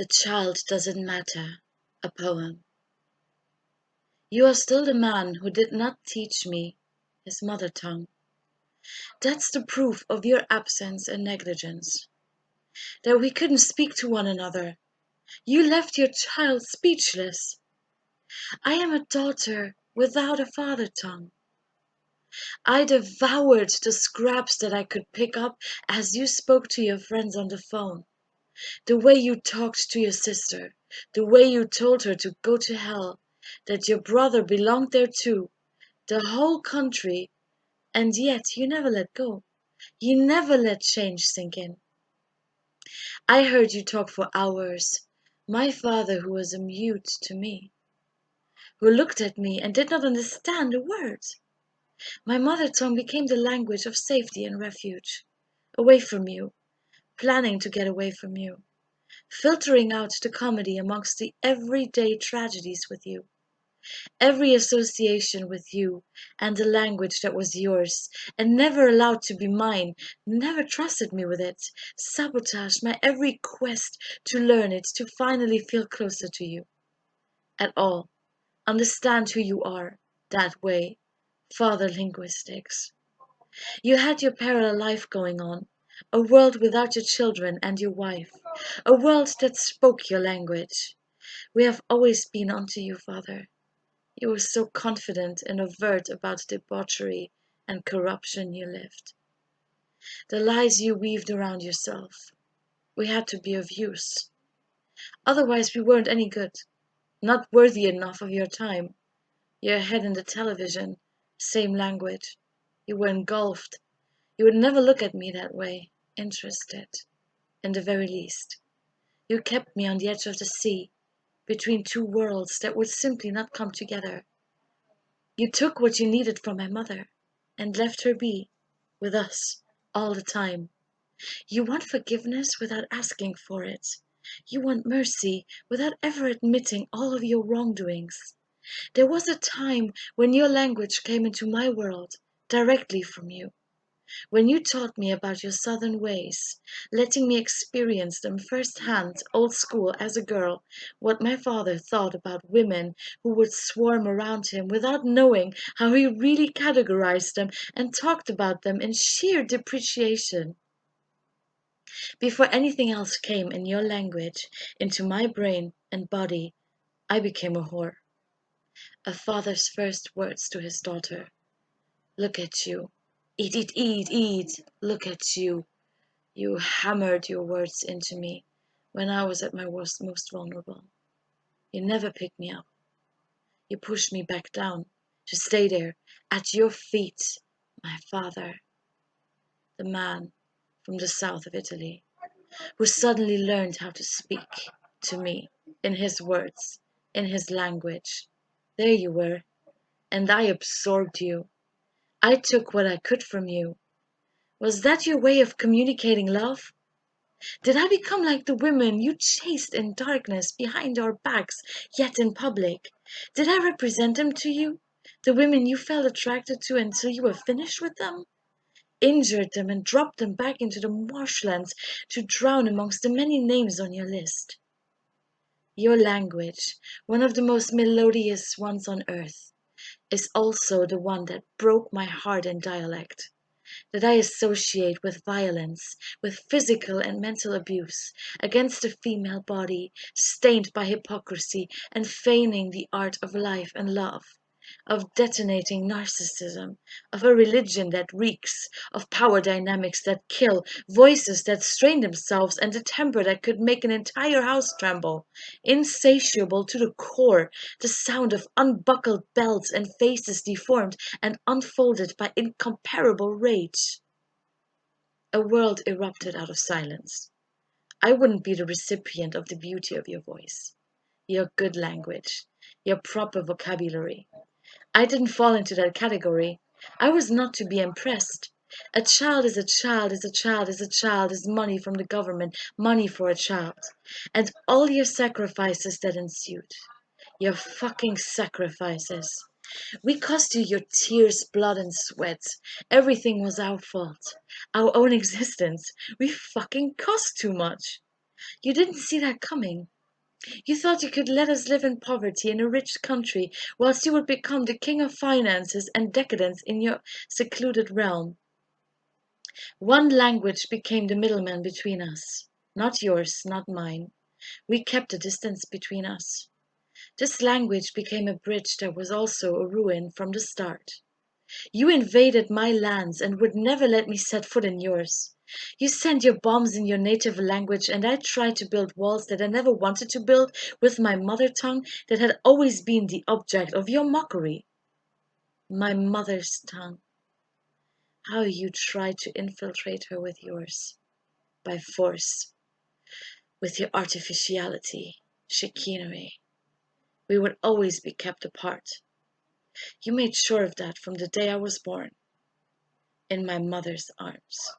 The child doesn't matter. A poem. You are still the man who did not teach me his mother tongue. That's the proof of your absence and negligence. That we couldn't speak to one another. You left your child speechless. I am a daughter without a father tongue. I devoured the scraps that I could pick up as you spoke to your friends on the phone. The way you talked to your sister, the way you told her to go to hell, that your brother belonged there too, the whole country, and yet you never let go. You never let change sink in. I heard you talk for hours, my father who was a mute to me, who looked at me and did not understand a word. My mother tongue became the language of safety and refuge, away from you, planning to get away from you, filtering out the comedy amongst the everyday tragedies with you. Every association with you and the language that was yours and never allowed to be mine, never trusted me with it, sabotaged my every quest to learn it, to finally feel closer to you. At all, understand who you are, that way, father linguistics. You had your parallel life going on, a world without your children and your wife, a world that spoke your language. We have always been onto you, father. You were so confident and overt about the debauchery and corruption you lived. The lies you weaved around yourself. We had to be of use. Otherwise we weren't any good. Not worthy enough of your time. Your head in the television. Same language. You were engulfed. You would never look at me that way. Interested. In the very least. You kept me on the edge of the sea. Between two worlds that would simply not come together. You took what you needed from my mother and left her be with us all the time. You want forgiveness without asking for it. You want mercy without ever admitting all of your wrongdoings. There was a time when your language came into my world directly from you. When you taught me about your southern ways, letting me experience them firsthand, old school as a girl, what my father thought about women who would swarm around him without knowing how he really categorized them and talked about them in sheer depreciation. Before anything else came in your language into my brain and body, I became a whore. A father's first words to his daughter. Look at you. Eat, eat, eat, eat. Look at you. You hammered your words into me when I was at my worst, most vulnerable. You never picked me up. You pushed me back down to stay there at your feet, my father, the man from the south of Italy, who suddenly learned how to speak to me in his words, in his language. There you were, and I absorbed you. I took what I could from you. Was that your way of communicating love? Did I become like the women you chased in darkness behind our backs, yet in public? Did I represent them to you? The women you felt attracted to until you were finished with them? Injured them and dropped them back into the marshlands to drown amongst the many names on your list. Your language, one of the most melodious ones on earth, is also the one that broke my heart in dialect. That I associate with violence, with physical and mental abuse against the female body, stained by hypocrisy and feigning the art of life and love, of detonating narcissism, of a religion that reeks, of power dynamics that kill, voices that strain themselves, and a temper that could make an entire house tremble, insatiable to the core, the sound of unbuckled belts and faces deformed and unfolded by incomparable rage. A world erupted out of silence. I wouldn't be the recipient of the beauty of your voice, your good language, your proper vocabulary. I didn't fall into that category. I was not to be impressed. A child is a child is a child is a child is money from the government, money for a child. And all your sacrifices that ensued. Your fucking sacrifices. We cost you your tears, blood, and sweat. Everything was our fault. Our own existence. We fucking cost too much. You didn't see that coming. You thought you could let us live in poverty in a rich country, whilst you would become the king of finances and decadence in your secluded realm. One language became the middleman between us. Not yours, not mine. We kept a distance between us. This language became a bridge that was also a ruin from the start. You invaded my lands and would never let me set foot in yours. You sent your bombs in your native language, and I tried to build walls that I never wanted to build with my mother tongue that had always been the object of your mockery. My mother's tongue. How you tried to infiltrate her with yours. By force. With your artificiality, chicanery. We would always be kept apart. You made sure of that from the day I was born. In my mother's arms.